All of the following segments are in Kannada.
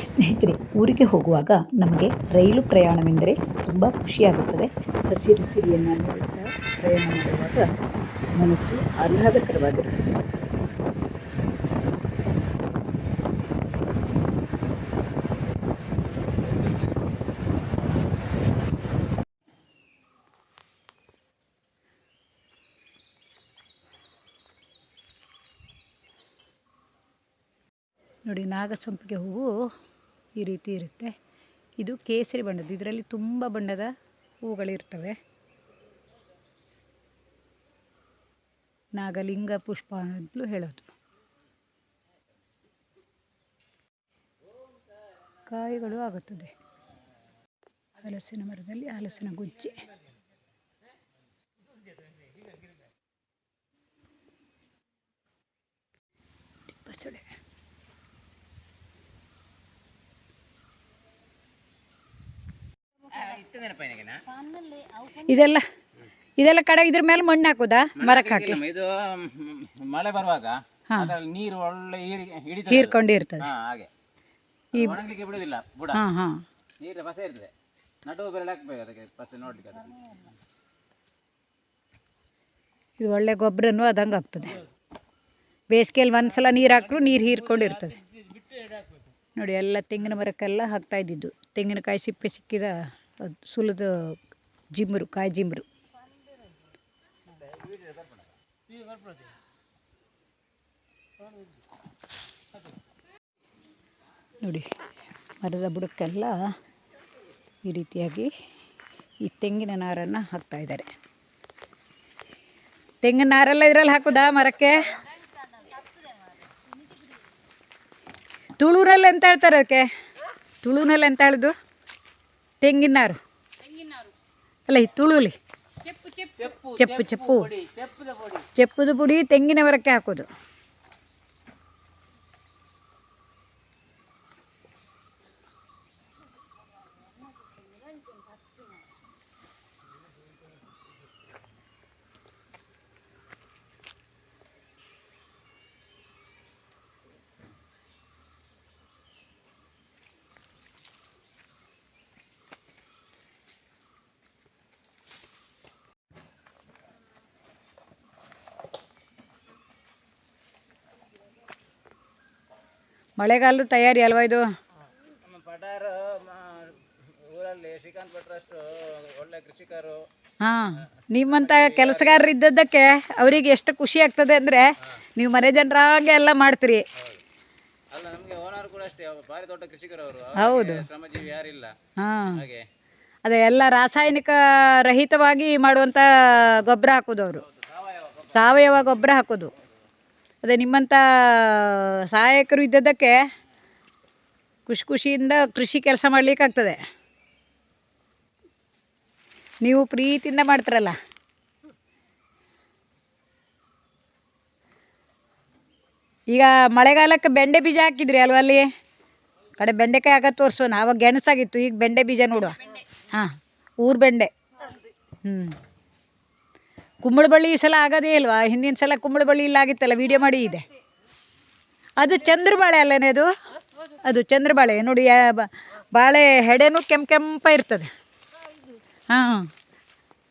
ಸ್ನೇಹಿತರೆ, ಊರಿಗೆ ಹೋಗುವಾಗ ನಮಗೆ ರೈಲು ಪ್ರಯಾಣವೆಂದರೆ ತುಂಬ ಖುಷಿಯಾಗುತ್ತದೆ. ಹಸಿರು ಸಿರಿಯನ್ನು ನೋಡುತ್ತಾ ಪ್ರಯಾಣ ಮಾಡುವಾಗ ಮನಸ್ಸು ಆಹ್ಲಾದಕರವಾಗಿರುತ್ತದೆ. ನೋಡಿ, ನಾಗಸಂಪಿಗೆ ಹೂವು ಈ ರೀತಿ ಇರುತ್ತೆ. ಇದು ಕೇಸರಿ ಬಣ್ಣದ್ದು. ಇದರಲ್ಲಿ ತುಂಬ ಬಣ್ಣದ ಹೂಗಳಿರ್ತವೆ. ನಾಗಲಿಂಗ ಪುಷ್ಪ ಅಂತಲೂ ಹೇಳೋದು. ಕಾಯಿಗಳು ಆಗುತ್ತದೆ. ಹಲಸಿನ ಮರದಲ್ಲಿ ಹಲಸಿನ ಗುಜ್ಜೆ. ಬಸಳೆ. ಇದೆಲ್ಲ ಕಡೆ ಇದ್ರ ಮೇಲೆ ಮಣ್ಣು ಹಾಕುದಾ? ಮರಕ್ಕೆ ಹಾಕಿ ಇದು ಮಳೆ ಬರುವಾಗ ನೀರು ಒಳ್ಳೆ ಹೀರ್ಕೊಂಡಿರ್ತದೆ. ಹಾಗೆ ಒಣಗಲಿಕ್ಕೆ ಬಿಡುದಿಲ್ಲ ಬುಡ. ನೀರು ಬಸ ಇರ್ತದೆ. ನಡುವು ಬೆರಳು ಹಾಕ್ಬೇಕು ಅದಕ್ಕೆ ಫಸ್ಟ್ ನೋಡ್ಲಿಕ್ಕೆ. ಇದು ಒಳ್ಳೆ ಗೊಬ್ಬರನು ಅದಂಗೆ ಆಗ್ತದೆ. ಬೇಸಿಗೆಯಲ್ಲಿ ಒಂದ್ಸಲ ನೀರು ಹಾಕ್ರು ನೀರು ಹೀರ್ಕೊಂಡಿರ್ತದೆ. ನೋಡಿ, ಎಲ್ಲ ತೆಂಗಿನ ಮರಕ್ಕೆಲ್ಲ ಹಾಕ್ತಾ ಇದ್ದಿದ್ದು. ತೆಂಗಿನಕಾಯಿ ಸಿಪ್ಪೆ ಸಿಕ್ಕಿದ ಸುಲಿದ ಜಿಮ್ರು, ಕಾಯಿ ಜಿಮ್ರು. ನೋಡಿ, ಮರದ ಬುಡಕ್ಕೆಲ್ಲ ಈ ರೀತಿಯಾಗಿ ಈ ತೆಂಗಿನ ನಾರನ್ನು ಹಾಕ್ತಾ ಇದ್ದಾರೆ. ತೆಂಗಿನ ನಾರೆಲ್ಲ ಇದರಲ್ಲಿ ಹಾಕುದಾ ಮರಕ್ಕೆ? ತುಳುನಲ್ಲಿ ಎಂತ ಹೇಳ್ತಾರೆ ಅದಕ್ಕೆ? ತುಳುನಲ್ಲಿ ಎಂತ ಹೇಳುದು? ತೆಂಗಿನ ನಾರು ಅಲ್ಲ, ಈ ತುಳುಲಿ ಚೆಪ್ಪುದು ಪುಡಿ ತೆಂಗಿನ ಮರಕ್ಕೆ ಹಾಕೋದು. ಮಳೆಗಾಲದ ತಯಾರಿ ಅಲ್ವಾ ಇದು? ನಮ್ಮ ಪಡಾರು ಊರಲ್ಲಿ ಶ್ರೀಕಾಂತ್ ಭಟ್ರಷ್ಟು ಒಳ್ಳೆ ಕೃಷಿಕರು. ನಿಮ್ಮಂಥ ಕೆಲಸಗಾರರು ಇದ್ದದ್ದಕ್ಕೆ ಅವರಿಗೆ ಎಷ್ಟು ಖುಷಿ ಆಗ್ತದೆ ಅಂದರೆ, ನೀವು ಮನೆ ಜನರಾಗೆ ಎಲ್ಲ ಮಾಡ್ತೀರಿ. ಅಲ್ಲ, ನಮಗೆ ಓನರ್ ಕೂಡ ಅಷ್ಟೇ ಭಾರಿ ದೊಡ್ಡ ಕೃಷಿಕರು ಅವರು. ಹೌದು, ಶ್ರಮಜೀವಿ ಯಾರಿಲ್ಲ. ಹಾಗೆ ಅದೇ ಎಲ್ಲ ರಾಸಾಯನಿಕ ರಹಿತವಾಗಿ ಮಾಡುವಂಥ ಗೊಬ್ಬರ ಹಾಕೋದು ಅವರು. ಸಾವಯವ ಗೊಬ್ಬರ ಹಾಕೋದು. ಅದೇ ನಿಮ್ಮಂಥ ಸಹಾಯಕರು ಇದ್ದದ್ದಕ್ಕೆ ಖುಷಿಯಿಂದ ಕೃಷಿ ಕೆಲಸ ಮಾಡಲಿಕ್ಕಾಗ್ತದೆ. ನೀವು ಪ್ರೀತಿಯಿಂದ ಮಾಡ್ತೀರಲ್ಲ. ಈಗ ಮಳೆಗಾಲಕ್ಕೆ ಬೆಂಡೆ ಬೀಜ ಹಾಕಿದ್ರಿ ಅಲ್ವ? ಅಲ್ಲಿ ಕಡೆ ಬೆಂಡೆಕಾಯಿ ಆಗ ತೋರಿಸೋಣ. ಆವಾಗ ಗೆಣಸಾಗಿತ್ತು, ಈಗ ಬೆಂಡೆ ಬೀಜ ನೋಡುವ. ಊರು ಬೆಂಡೆ. ಕುಂಬಳಬಳ್ಳಿ ಈ ಸಲ ಆಗೋದೇ ಇಲ್ವಾ? ಹಿಂದಿನ ಸಲ ಕುಂಬಳಬಳ್ಳಿ ಇಲ್ಲ ಆಗಿತ್ತಲ್ಲ, ವಿಡಿಯೋ ಮಾಡಿ ಇದೆ. ಅದು ಚಂದ್ರಬಾಳೆ ಅಲ್ಲನೇ ಅದು? ಅದು ಚಂದ್ರಬಾಳೆ. ನೋಡಿ, ಬಾಳೆ ಹೆಡೆನೂ ಕೆಂಪ ಇರ್ತದೆ.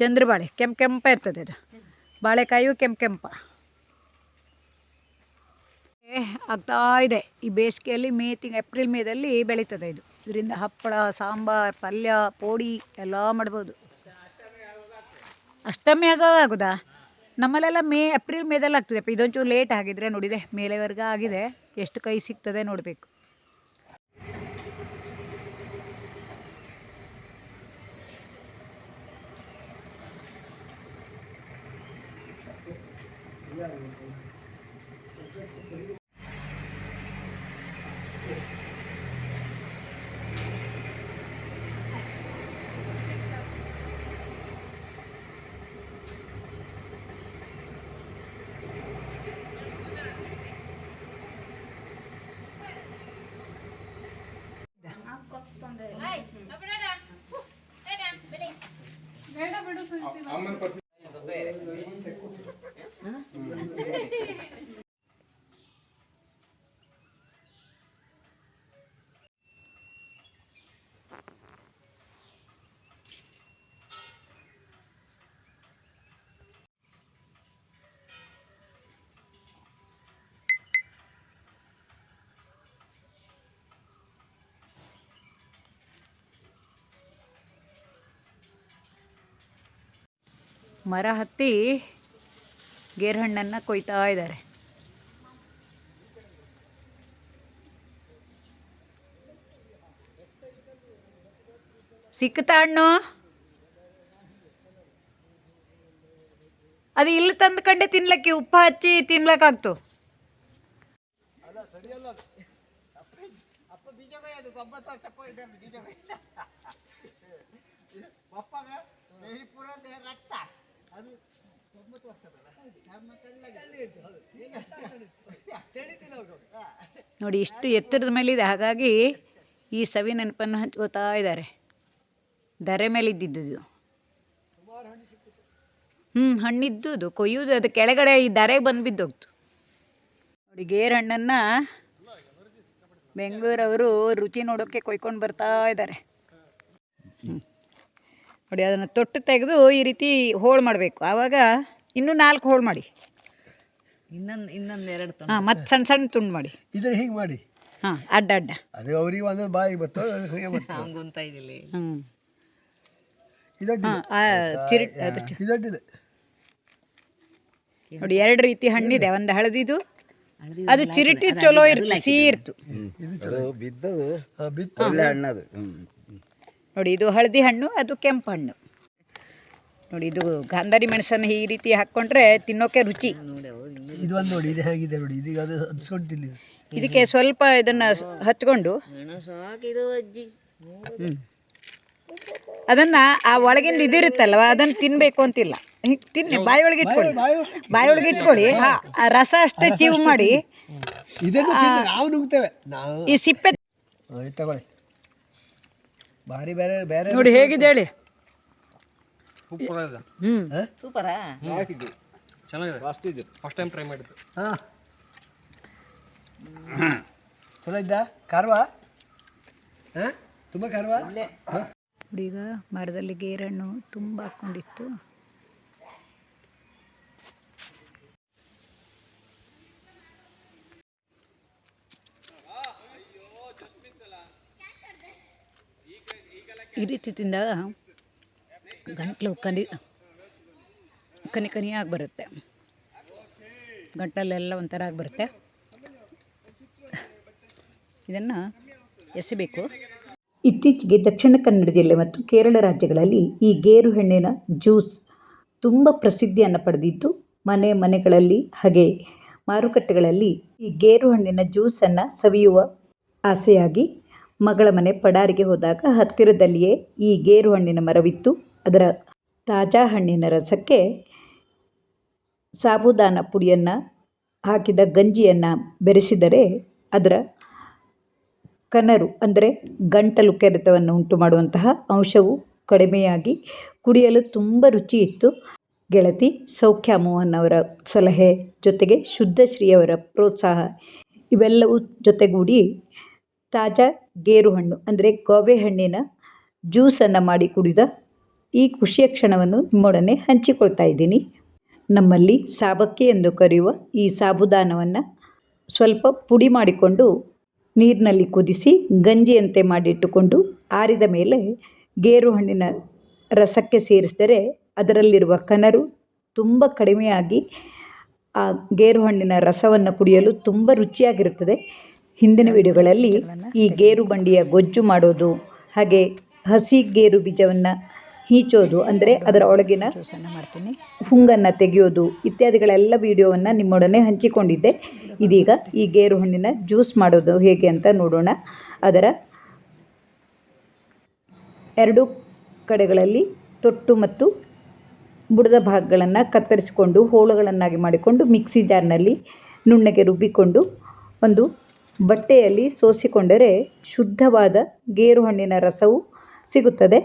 ಚಂದ್ರಬಾಳೆ ಕೆಂಪ ಇರ್ತದೆ. ಅದು ಬಾಳೆಕಾಯಿಯು ಕೆಂಪ ಆಗ್ತಾ ಇದೆ. ಈ ಬೇಸಿಗೆಯಲ್ಲಿ ಏಪ್ರಿಲ್ ಮೇದಲ್ಲಿ ಬೆಳೀತದೆ ಇದು. ಇದರಿಂದ ಹಪ್ಪಳ, ಸಾಂಬಾರು, ಪಲ್ಯ, ಪೋಡಿ ಎಲ್ಲ ಮಾಡ್ಬೋದು. ಅಷ್ಟಮಿ ಆಗೋದಾ? ನಮ್ಮಲ್ಲೆಲ್ಲ ಏಪ್ರಿಲ್ ಮೇದಲ್ಲಿ ಆಗ್ತದೆಪ್ಪ. ಇದೊಂಚೂರು ಲೇಟ್ ಆಗಿದ್ರೆ ನೋಡಿದೆ, ಮೇಲೆವರೆಗೆ ಆಗಿದೆ. ಎಷ್ಟು ಕೈ ಸಿಗ್ತದೆ ನೋಡಬೇಕು. ಮರ ಹತ್ತಿ ಗೇರು ಹಣ್ಣನ್ನು ಕೊಯ್ತಾ ಇದ್ದಾರೆ. ಸಿಕ್ಕುತ್ತಾ ಹಣ್ಣು? ಅದು ಇಲ್ಲಿ ತಂದ್ಕೊಂಡೆ ತಿನ್ಲಕ್ಕೆ ಉಪ್ಪು ಹಚ್ಚಿ ತಿನ್ಲಕ್ಕಾಗ್ತು. ನೋಡಿ ಇಷ್ಟು ಎತ್ತರದ ಮೇಲಿದೆ, ಹಾಗಾಗಿ ಈ ಸವಿ ನೆನಪನ್ನು ಹಂಚ್ಕೋತಾ ಇದ್ದಾರೆ. ದರೆ ಮೇಲೆ ಇದ್ದಿದ್ದು ಹಣ್ಣಿದ್ದು ಕೊಯ್ಯುವುದು, ಅದು ಕೆಳಗಡೆ ಈ ಧರೆಗೆ ಬಂದು ಬಿದ್ದೋಗ್ತು. ನೋಡಿ ಗೇರು ಹಣ್ಣನ್ನು ಬೆಂಗಳೂರವರು ರುಚಿ ನೋಡೋಕ್ಕೆ ಕೊಯ್ಕೊಂಡು ಬರ್ತಾ ಇದ್ದಾರೆ. ನೋಡಿ ಅದನ್ನು ತೊಟ್ಟು ತೆಗೆದು ಈ ರೀತಿ ಹೋಳು ಮಾಡಬೇಕು. ಆವಾಗ ಇನ್ನೂ 4 ಹೋಳು ಮಾಡಿ, ಇನ್ನೊಂದು 2 ಹಾಂ, ಮತ್ತು ಸಣ್ಣ ಸಣ್ಣ ತುಂಡು ಮಾಡಿ, ಇದನ್ನ ಹೀಗೆ ಮಾಡಿ, ಹಾಂ, ಅಡ್ಡ ಅಡ್ಡ. ಅದು ಅವರಿಗೆ ಒಂದು ಬಾಯಿಗೆ ಬರ್ತದೆ. ನೋಡಿ 2 ರೀತಿ ಹಣ್ಣಿದೆ. ಒಂದು ಹಳದಿದು, ಅದು ಚಿರಿಟಿ ಚಲೋ ಇರ್ತದೆ, ಸಿಹಿ ಇರ್ತು. ನೋಡಿ ಇದು ಹಳದಿ ಹಣ್ಣು, ಅದು ಕೆಂಪು ಹಣ್ಣು. ನೋಡಿ ಇದು ಗಾಂಧಾರಿ ಮೆಣಸನ್ನು ಈ ರೀತಿ ಹಾಕ್ಕೊಂಡ್ರೆ ತಿನ್ನೋಕೆ ರುಚಿ. ಇದು ಒಂದು ನೋಡಿ, ಇದು ಹೇಗಿದೆ ನೋಡಿ, ಇದೀಗ ಅದು ಹಚ್ಕೊಂಡಿಲ್ಲ. ಇದಕ್ಕೆ ಸ್ವಲ್ಪ ಇದನ್ನು ಹಚ್ಕೊಂಡು ಅದನ್ನು ಆ ಒಳಗಿಂದ ಇದಿರುತ್ತಲ್ವ ಅದನ್ನು ತಿನ್ನಬೇಕು ಅಂತಿಲ್ಲ. ತಿನ್ನಿ, ಬಾಯಿಯೊಳಗೆ ಇಟ್ಕೊಳ್ಳಿ, ಬಾಯಿಯೊಳಗೆ ಇಟ್ಕೊಳ್ಳಿ. ಆ ರಸ ಅಷ್ಟೇ ಚೀವ್ ಮಾಡಿ ಇದನ್ನು ನಾವು ನುಗ್ತೇವೆ ನಾವು. ಈ ಸಿಪ್ಪೆ ತಗೊಳ್ಳಿ, ಭಾರಿ ಬೇರೆ ಬೇರೆ ನೋಡಿ ಹೇಗಿದೆ ಹೇಳಿ. ಸೂಪರಾ, ಚೆನ್ನಾಗಿದೆ. ಫಸ್ಟ್ ಟೈಮ್ ಟ್ರೈ ಮಾಡಿದ್ದು. ಹಾಂ, ಚಲೋ ಇದ್ದ? ಖಾರವಾ? ಹಾಂ, ತುಂಬ ಖಾರವಾ? ನೋಡಿ ಈಗ ಮರದಲ್ಲಿ ಗೇರಣ್ಣು ತುಂಬ ಹಾಕ್ಕೊಂಡಿತ್ತು. ಈ ರೀತಿ ತಿಂದಾಗ ಗಂಟ್ಲು ಕನಿಯಾಗಿ ಬರುತ್ತೆ, ಗಂಟಲೆಲ್ಲ ಒಂಥರ ಆಗಿ ಬರುತ್ತೆ. ಇದನ್ನು ಎಸೆಬೇಕು. ಇತ್ತೀಚೆಗೆ ದಕ್ಷಿಣ ಕನ್ನಡ ಜಿಲ್ಲೆ ಮತ್ತು ಕೇರಳ ರಾಜ್ಯಗಳಲ್ಲಿ ಈ ಗೇರು ಹಣ್ಣಿನ ಜ್ಯೂಸ್ ತುಂಬ ಪ್ರಸಿದ್ಧಿಯನ್ನು ಪಡೆದಿದ್ದು, ಮನೆಗಳಲ್ಲಿ ಹಾಗೆ ಮಾರುಕಟ್ಟೆಗಳಲ್ಲಿ ಈ ಗೇರು ಹಣ್ಣಿನ ಜ್ಯೂಸನ್ನು ಸವಿಯುವ ಆಸೆಯಾಗಿ ಮಗಳ ಮನೆ ಪಡಾರಿಗೆ ಹೋದಾಗ ಹತ್ತಿರದಲ್ಲಿಯೇ ಈ ಗೇರು ಹಣ್ಣಿನ ಮರವಿತ್ತು. ಅದರ ತಾಜಾ ಹಣ್ಣಿನ ರಸಕ್ಕೆ ಸಾಬುದಾನ ಪುಡಿಯನ್ನು ಹಾಕಿದ ಗಂಜಿಯನ್ನು ಬೆರೆಸಿದರೆ ಅದರ ಕನರು ಅಂದರೆ ಗಂಟಲು ಕೆರೆತವನ್ನು ಉಂಟು ಮಾಡುವಂತಹ ಅಂಶವು ಕಡಿಮೆಯಾಗಿ ಕುಡಿಯಲು ತುಂಬ ರುಚಿ ಇತ್ತು. ಗೆಳತಿ ಸೌಖ್ಯ ಮೋಹನ್ ಅವರ ಸಲಹೆ ಜೊತೆಗೆ ಶುದ್ಧಶ್ರೀಯವರ ಪ್ರೋತ್ಸಾಹ ಇವೆಲ್ಲವೂ ಜೊತೆಗೂಡಿ ತಾಜಾ ಗೇರು ಹಣ್ಣು ಅಂದರೆ ಗೋವೆ ಹಣ್ಣಿನ ಜ್ಯೂಸನ್ನು ಮಾಡಿ ಕುಡಿದ ಈ ಖುಷಿಯ ಕ್ಷಣವನ್ನು ನಿಮ್ಮೊಡನೆ ಹಂಚಿಕೊಳ್ತಾ ಇದ್ದೀನಿ. ನಮ್ಮಲ್ಲಿ ಸಾಬಕ್ಕಿ ಎಂದು ಕರೆಯುವ ಈ ಸಾಬುದಾನವನ್ನು ಸ್ವಲ್ಪ ಪುಡಿ ಮಾಡಿಕೊಂಡು ನೀರಿನಲ್ಲಿ ಕುದಿಸಿ ಗಂಜಿಯಂತೆ ಮಾಡಿಟ್ಟುಕೊಂಡು ಆರಿದ ಮೇಲೆ ಗೇರು ಹಣ್ಣಿನ ರಸಕ್ಕೆ ಸೇರಿಸಿದರೆ ಅದರಲ್ಲಿರುವ ಕನರು ತುಂಬ ಕಡಿಮೆಯಾಗಿ ಆ ಗೇರು ಹಣ್ಣಿನ ರಸವನ್ನು ಕುಡಿಯಲು ತುಂಬ ರುಚಿಯಾಗಿರುತ್ತದೆ. ಹಿಂದಿನ ವಿಡಿಯೋಗಳಲ್ಲಿ ಈ ಗೇರು ಬಂಡಿಯ ಗೊಜ್ಜು ಮಾಡೋದು, ಹಾಗೆ ಹಸಿ ಗೇರು ಬೀಜವನ್ನು ಹೀಚೋದು ಅಂದರೆ ಅದರ ಒಳಗಿನ ಹುಂಗನ್ನು ತೆಗೆಯೋದು ಇತ್ಯಾದಿಗಳೆಲ್ಲ ವಿಡಿಯೋವನ್ನು ನಿಮ್ಮೊಡನೆ ಹಂಚಿಕೊಂಡಿದ್ದೆ. ಇದೀಗ ಈ ಗೇರು ಹಣ್ಣಿನ ಜ್ಯೂಸ್ ಮಾಡೋದು ಹೇಗೆ ಅಂತ ನೋಡೋಣ. ಅದರ 2 ಕಡೆಗಳಲ್ಲಿ ತೊಟ್ಟು ಮತ್ತು ಬುಡದ ಭಾಗಗಳನ್ನು ಕತ್ತರಿಸಿಕೊಂಡು ಹೋಳುಗಳನ್ನಾಗಿ ಮಾಡಿಕೊಂಡು ಮಿಕ್ಸಿ ಜಾರ್ನಲ್ಲಿ ನುಣ್ಣಗೆ ರುಬ್ಬಿಕೊಂಡು ಒಂದು ಬಟ್ಟೆಯಲ್ಲಿ ಸೋಸಿಕೊಂಡರೆ ಶುದ್ಧವಾದ ಗೇರು ಹಣ್ಣಿನ ರಸವು ಸಿಗುತ್ತದೆ.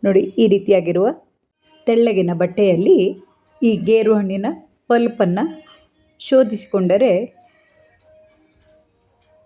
ನೋಡಿ ಈ ರೀತಿಯಾಗಿರುವ ತೆಳ್ಳಗಿನ ಬಟ್ಟೆಯಲ್ಲಿ ಈ ಗೇರು ಹಣ್ಣಿನ ಪಲ್ಪನ್ನು ಶೋಧಿಸಿಕೊಂಡರೆ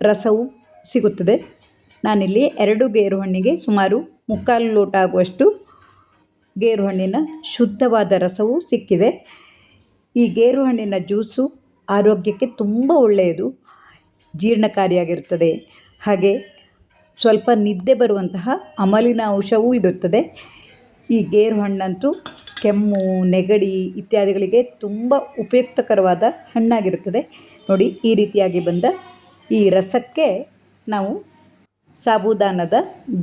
ರಸವು ಸಿಗುತ್ತದೆ. ನಾನಿಲ್ಲಿ 2 ಗೇರು ಹಣ್ಣಿಗೆ ಸುಮಾರು 3/4 ಲೋಟ ಆಗುವಷ್ಟು ಗೇರು ಹಣ್ಣಿನ ಶುದ್ಧವಾದ ರಸವು ಸಿಕ್ಕಿದೆ. ಈ ಗೇರು ಹಣ್ಣಿನ ಜ್ಯೂಸು ಆರೋಗ್ಯಕ್ಕೆ ತುಂಬ ಒಳ್ಳೆಯದು, ಜೀರ್ಣಕಾರಿಯಾಗಿರುತ್ತದೆ. ಹಾಗೆ ಸ್ವಲ್ಪ ನಿದ್ದೆ ಬರುವಂತಹ ಅಮಲಿನ ಅಂಶವೂ ಇರುತ್ತದೆ. ಈ ಗೇರು ಹಣ್ಣಂತೂ ಕೆಮ್ಮು, ನೆಗಡಿ ಇತ್ಯಾದಿಗಳಿಗೆ ತುಂಬ ಉಪಯುಕ್ತಕರವಾದ ಹಣ್ಣಾಗಿರುತ್ತದೆ. ನೋಡಿ, ಈ ರೀತಿಯಾಗಿ ಬಂದ ಈ ರಸಕ್ಕೆ ನಾವು ಸಾಬೂದಾನದ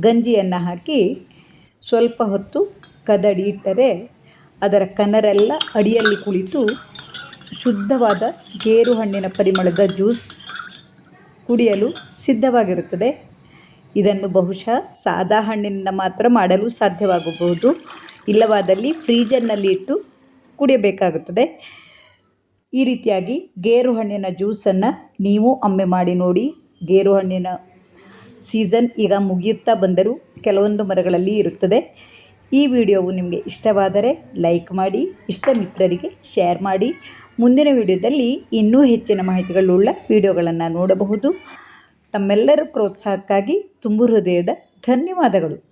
ಗಂಜಿಯನ್ನು ಹಾಕಿ ಸ್ವಲ್ಪ ಹೊತ್ತು ಕದಡಿ ಇಟ್ಟರೆ ಅದರ ಕನರೆಲ್ಲ ಅಡಿಯಲ್ಲಿ ಕುಳಿತು ಶುದ್ಧವಾದ ಗೇರು ಹಣ್ಣಿನ ಪರಿಮಳದ ಜ್ಯೂಸ್ ಕುಡಿಯಲು ಸಿದ್ಧವಾಗಿರುತ್ತದೆ. ಇದನ್ನು ಬಹುಶಃ ಸಾದಾ ಹಣ್ಣಿನಿಂದ ಮಾತ್ರ ಮಾಡಲು ಸಾಧ್ಯವಾಗಬಹುದು. ಇಲ್ಲವಾದಲ್ಲಿ ಫ್ರೀಜರ್ನಲ್ಲಿ ಇಟ್ಟು ಕುಡಿಯಬೇಕಾಗುತ್ತದೆ. ಈ ರೀತಿಯಾಗಿ ಗೇರು ಹಣ್ಣಿನ ಜ್ಯೂಸನ್ನು ನೀವು ಒಮ್ಮೆ ಮಾಡಿ ನೋಡಿ. ಗೇರು ಹಣ್ಣಿನ ಸೀಸನ್ ಈಗ ಮುಗಿಯುತ್ತಾ ಬಂದರೂ ಕೆಲವೊಂದು ಮರಗಳಲ್ಲಿ ಇರುತ್ತದೆ. ಈ ವಿಡಿಯೋವು ನಿಮಗೆ ಇಷ್ಟವಾದರೆ ಲೈಕ್ ಮಾಡಿ, ಇಷ್ಟ ಮಿತ್ರರಿಗೆ ಶೇರ್ ಮಾಡಿ. ಮುಂದಿನ ವಿಡಿಯೋದಲ್ಲಿ ಇನ್ನೂ ಹೆಚ್ಚಿನ ಮಾಹಿತಿಗಳುಳ್ಳ ವಿಡಿಯೋಗಳನ್ನು ನೋಡಬಹುದು. ತಮ್ಮೆಲ್ಲರ ಪ್ರೋತ್ಸಾಹಕ್ಕಾಗಿ ತುಂಬು ಹೃದಯದ ಧನ್ಯವಾದಗಳು.